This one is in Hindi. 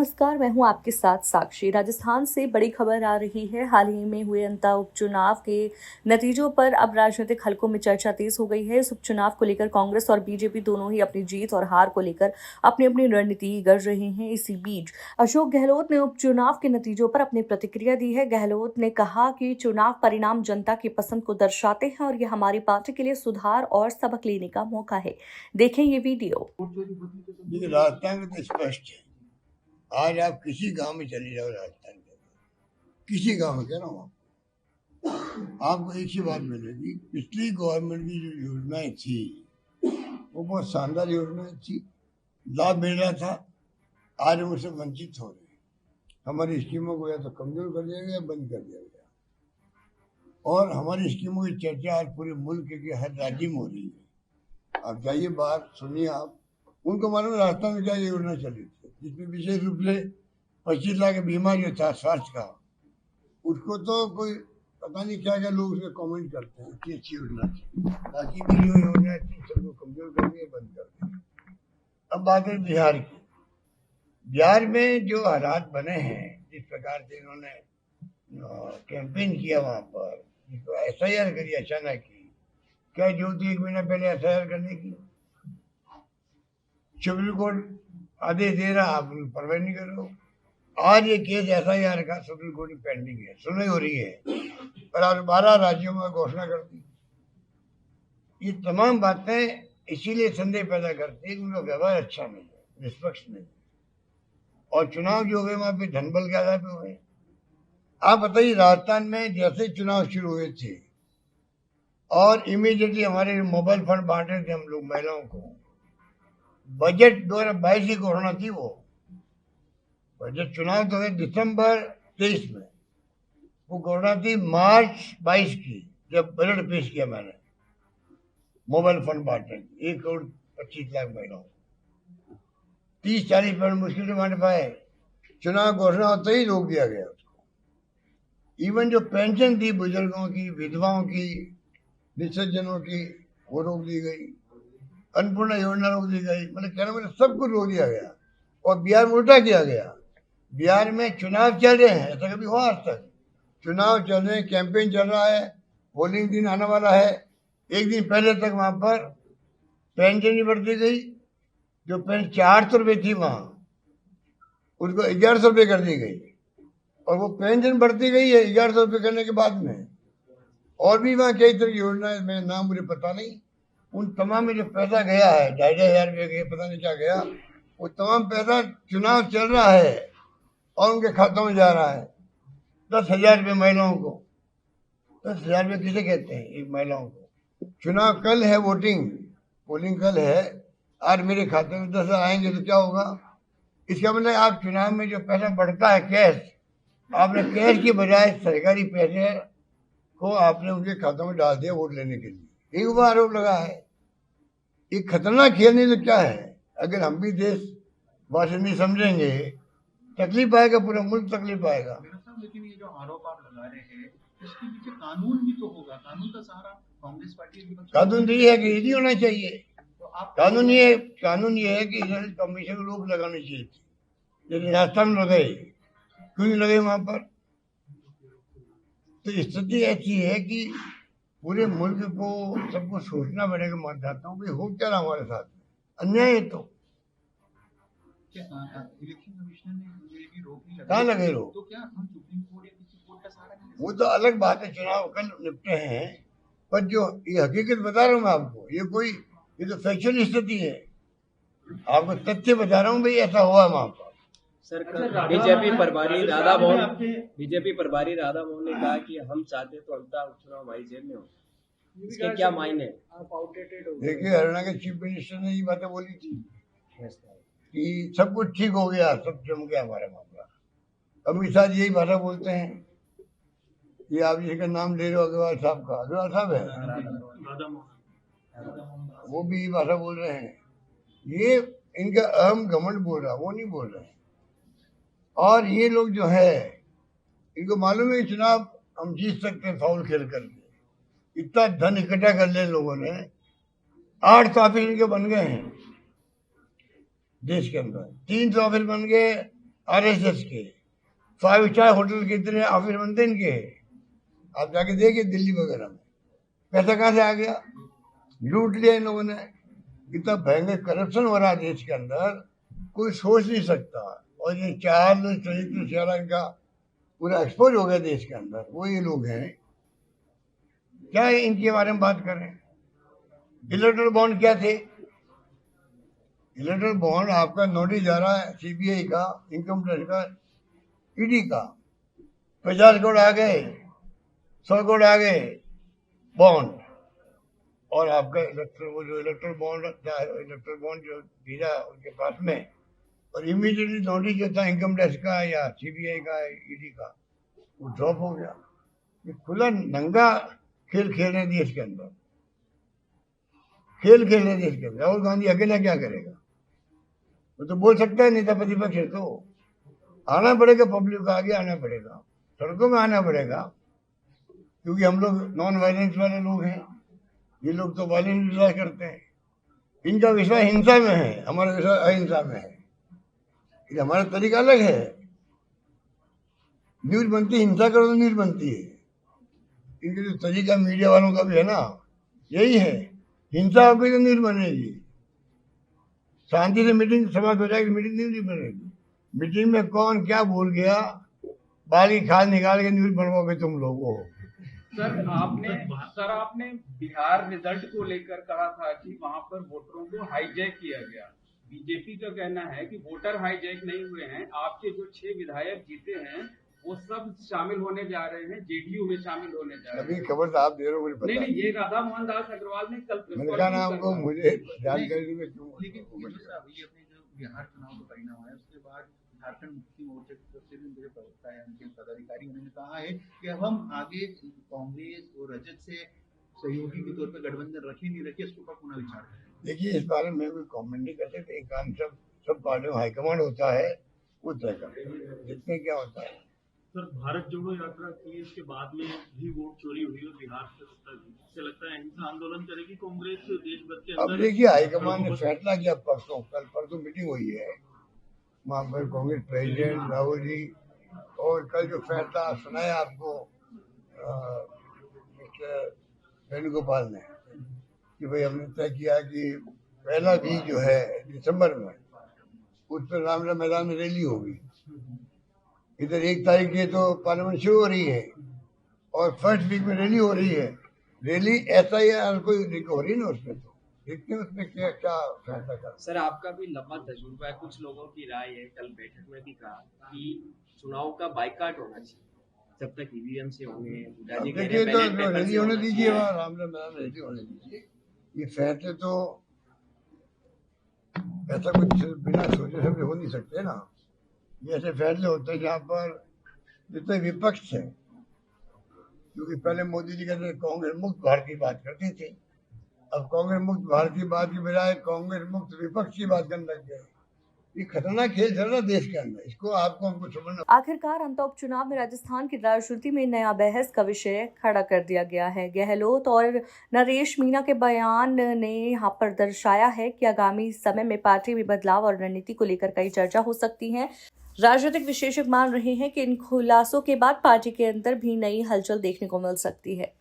नमस्कार, मैं हूं आपके साथ साक्षी। राजस्थान से बड़ी खबर आ रही है। हाल ही में हुए अंता उपचुनाव के नतीजों पर अब राजनीतिक हलकों में चर्चा तेज हो गई है। इस उपचुनाव को लेकर कांग्रेस और बीजेपी दोनों ही अपनी जीत और हार को लेकर अपनी अपनी रणनीति गढ़ रहे हैं। इसी बीच अशोक गहलोत ने उपचुनाव के नतीजों पर अपनी प्रतिक्रिया दी है। गहलोत ने कहा कि चुनाव परिणाम जनता की पसंद को दर्शाते हैं और यह हमारी पार्टी के लिए सुधार और सबक लेने का मौका है। देखें ये वीडियो। राजस्थान में तो स्पष्ट है। आज आप किसी गांव में चले जाओ राजस्थान के, किसी गांव में कह रहा हूँ आपको एक ही बात मिलेगी। पिछली गवर्नमेंट की जो योजनाएं थी वो बहुत शानदार योजनाएं थी, लाभ मिल रहा था। आज हम उससे वंचित हो रहे हैं। हमारी स्कीमों को या तो कमजोर कर दिया गया, बंद कर दिया गया, और हमारी स्कीमों की चर्चा आज पूरे मुल्क के हर राज्य में हो रही है। आप जाइए बाहर, सुनिए, आप उनको मालूम है राजस्थान में क्या योजना चली थी, जिसमें विशेष रूप से 25 लाख बीमा जो था स्वास्थ्य का, उसको तो कोई पता नहीं क्या क्या लोग उसमें कमेंट करते हैं कि अच्छी योजना थी। बाकी भी जो योजना थी सबको कमजोर कर दिया, बंद कर दिया। अब बात है बिहार की। बिहार में जो हालात बने हैं, जिस प्रकार से इन्होंने कैंपेन किया वहां पर, जिसको SIR करी अचानक की, क्या जरूरत थी 1 महीना पहले SIR करने की? सुप्रीम कोर्ट आदेश दे रहा, आप परवाह नहीं कर रहे हो। आज ये केस SIR का सुप्रीम कोर्ट में पेंडिंग है, सुनवाई हो रही है, पर आज 12 राज्यों में घोषणा कर दी। ये तमाम बातें इसीलिए संदेह पैदा करती है कि उनका व्यवहार अच्छा नहीं है, निष्पक्ष नहीं है, और चुनाव जो हुए वहां पे धनबल के आधार पे हुए। आप बताइए, राजस्थान में जैसे चुनाव शुरू हुए थे और इमीडिएटली हमारे मोबाइल फंड बांट रहे थे हम लोग महिलाओं को, बजट 2022 की घोषणा थी। वो बजट चुनाव तो है दिसंबर 23 में, वो घोषणा थी मार्च 22 की, जब बजट पेश किया मैंने मोबाइल फंड बांटने 1,25,00,000 महिलाओं को। 30-40% मुश्किल से बांट पाए। चुनाव घोषणा होते ही रोक दिया गया उसको। इवन जो पेंशन थी बुजुर्गों की, विधवाओं की, निश्चितजनों की, वो रोक दी गई। अन्नपूर्णा योजना रोक दी गई। मतलब कहना मतलब सब कुछ रोक दिया गया। और बिहार में उल्टा किया गया। बिहार में चुनाव चल रहे हैं, ऐसा कभी हुआ आज तक? चुनाव चल रहे हैं, कैंपेन चल रहा है, पोलिंग दिन आने वाला है, एक दिन पहले तक वहां पर पेंशन नहीं बढ़ती गई। जो पेंशन 400 रुपये थी वहां, उसको 1100 रुपये कर दी गई, और वो पेंशन बढ़ती गई है 1100 रुपये करने के बाद में। और भी वहाँ कई तरह की योजनाएं, मेरा नाम मुझे पता नहीं, उन तमाम में जो पैसा गया है, 2,500 रुपये गए, पता नहीं क्या गया, वो तमाम पैसा चुनाव चल रहा है और उनके खातों में जा रहा है। 10,000 रुपये महिलाओं को, 10,000 रुपये किसे कहते हैं एक महिलाओं को? चुनाव कल है, वोटिंग पोलिंग कल है, आज मेरे खाते में 10,000 आएंगे तो क्या होगा? इसका मतलब आप चुनाव में जो पैसा बढ़ता है कैश, आपने कैश की बजाय सरकारी पैसे को आपने उनके खातों में डाल दिया वोट लेने के लिए। एक बार आरोप लगा है। ये खतरनाक खेल नहीं तो क्या है? अगर हम भी देशवासी नहीं समझेंगे, तकलीफ आएगा, पूरा मुल्क तकलीफ आएगा। लेकिन ये जो आरोप आप लगा रहे हैं, इसके पीछे कानून भी तो होगा। कानून का सहारा कांग्रेस पार्टी। कानून तो ये है कि ये नहीं होना चाहिए। तो कानून ये है कि इलेक्शन कमीशन को रोक लगानी चाहिए थी, लेकिन राजस्थान में लगाई, क्यों नहीं लगे वहां पर? तो स्थिति ऐसी है कि पूरे मुल्क को सबको सोचना पड़ेगा, मतदाताओं को, हो क्या रहा हमारे साथ, अन्याय है। तो इलेक्शन कमिश्नर ने ये भी रोक नहीं कहाँ लगे रोक? तो क्या हम सुप्रीम कोर्ट या किसी कोर्ट का सहारा नहीं? वो तो अलग बात है, चुनाव कल निपटे हैं, पर जो ये हकीकत बता रहा हूँ मैं आपको, ये तो फैक्चुअल स्थिति है। आपको तथ्य बता रहा हूँ भाई, ऐसा हुआ वहां पर। सर, बीजेपी प्रभारी राधा मोहन ने कहा कि हम चाहते तो अंतः उपचुनाव हमारी जेब में हो। इसके क्या मायने? देखिए, हरियाणा के चीफ मिनिस्टर ने ये बातें बोली थी कि सब कुछ ठीक हो गया, सब जम गया हमारा मामला। अमित शाह यही भाषा बोलते हैं। ये आप जिसका नाम ले रहे हो, अग्रवाल साहब का, अग्रवाल साहब है, वो भी ये भाषा बोल रहे हैं। ये इनका अहम घमंड बोल रहा, वो नहीं बोल रहे हैं। और ये लोग जो है, इनको मालूम है कि चुनाव हम जीत सकते हैं फाउल खेल करके। इतना धन इकट्ठा कर लिया लोगों ने, 8 ऑफिस इनके बन गए हैं देश के अंदर, 300 ऑफिस बन गए आरएसएस के 5 स्टार होटल के इतने ऑफिस बनते इनके, आप जाके देखिए दिल्ली वगैरह में। पैसा कहाँ से आ गया? लूट लिया इन लोगों ने। इतना भयंकर करप्शन हो रहा है देश के अंदर, कोई सोच नहीं सकता। और ये 4 चरित्र चेहरा इनका पूरा एक्सपोज हो गया देश के अंदर, वो ये लोग हैं। क्या इनके बारे में बात करें? इलेक्ट्रल बॉन्ड क्या थे? इलेक्ट्रल बॉन्ड आपका नोटिस जा रहा है सीबीआई का, इनकम टैक्स का, ईडी का, 50 करोड़ आ गए, 100 करोड़ आ गए बॉन्ड। और आपका इलेक्ट्रल बॉन्ड जो भेजा उनके पास में, और इमीडिएटली नोटिस जो था इनकम टैक्स का या सीबीआई का, ईडी का, वो ड्रॉप हो गया। ये खुला नंगा खेल खेल रहे देश के अंदर, खेल खेल रहे देश के अंदर। राहुल गांधी अकेला क्या करेगा? वो तो बोल सकता है नेता प्रतिपक्ष है, तो आना पड़ेगा, पब्लिक को आगे आना पड़ेगा, सड़कों में आना पड़ेगा, क्योंकि हम लोग नॉन वायलेंस वाले लोग हैं। ये लोग तो वायलेंस विश्वास करते हैं। इनका विश्वास हिंसा में है, हमारा विश्वास अहिंसा में है। ये हमारा तरीका अलग है। न्यूज बनती हिंसा करो तो न्यूज बनती है। इनके जो तरीका मीडिया वालों का भी है ना, यही है, हिंसा होगी तो न्यूज बनेगी, शांति से मीटिंग समाप्त हो जाएगी, मीटिंग न्यूज नहीं बनेगी। मीटिंग में कौन क्या बोल गया, बाल की खाल निकाल के न्यूज बनवाओगे तुम लोगों। सर आपने बिहार रिजल्ट को लेकर कहा था कि वहां पर वोटरों को हाईजैक किया गया। बीजेपी का कहना है कि वोटर हाईजैक नहीं हुए हैं, आपके जो 6 विधायक जीते हैं वो सब शामिल होने जा रहे हैं, जेडीयू में शामिल होने जा रहे हैं। अभी खबर तो आप दे रहे हो, मुझे पता नहीं, ये राधा मोहन दास अग्रवाल ने कल मैंने कहा ना आपको, मुझे जानकारी में क्यों। लेकिन ये अपने जो बिहार चुनाव का परिणाम है उसके बाद झारखंड मुक्ति मोर्चा की तरफ से भी मुझे पता है, उनके पदाधिकारी उन्होंने कहा है कि अब हम आगे कांग्रेस और रजत से सहयोगी के तौर पर गठबंधन रखे नहीं रखे, इसके ऊपर पुनः विचार करें। देखिए, इस बारे में कोई कमेंट नहीं कर सकते। एक काम सब पार्टियों में हाईकमांड होता है, वो तय करते हैं, देखते हैं क्या होता है। सर, भारत जोड़ो यात्रा की इसके बाद में भी वोट चोरी हुई और बिहार से सत्ता दी, इससे लगता है हिंसा आंदोलन करेगी कांग्रेस देश भर के अंदर। अब देखिए, हाईकमान ने फैसला किया परसों मीटिंग हुई है वहाँ पर कांग्रेस प्रेसिडेंट राहुल जी, और कल जो फैसला सुनाया आपको मिस्टर वेणुगोपाल ने, कि भाई हमने तय किया कि पहला वीक जो है दिसंबर में, उस पर रामलीला मैदान में रैली होगी। इधर 1 तारीख की तो पार्लियामेंट शुरू हो रही है और फर्स्ट वीक में रैली हो रही है। रैली ऐसा ही है, कोई हो रही ना उसमें, तो देखते हैं उसमें क्या फैसला कर। सर, आपका भी लंबा तजुर्बा है, कुछ लोगों की राय है, कल बैठक में भी कहा कि चुनाव का बाइकाट होना चाहिए जब तक ईवीएम से होंगे। देखिए, तो रैली होने दीजिए, वहाँ रामलीला मैदान में रैली होने दीजिए। ये फैसले तो ऐसा कुछ बिना सोचे समझे हो नहीं सकते ना। ये ऐसे फैसले होते हैं जहाँ पर जितने विपक्ष है, क्योंकि पहले मोदी जी कहते कांग्रेस मुक्त भारत की बात करते थे, अब कांग्रेस मुक्त भारत की बात की बजाय कांग्रेस मुक्त विपक्ष की बात करने लग गए। ये खतरनाक खेल चल रहा है देश के अंदर, इसको हमको समझना। आखिरकार अंत उपचुनाव में राजस्थान की राजनीति में नया बहस का विषय खड़ा कर दिया गया है। गहलोत और नरेश मीणा के बयान ने यहाँ पर दर्शाया है कि आगामी समय में पार्टी में बदलाव और रणनीति को लेकर कई चर्चा हो सकती है। राजनीतिक विशेषज्ञ मान रहे हैं कि इन खुलासों के बाद पार्टी के अंदर भी नई हलचल देखने को मिल सकती है।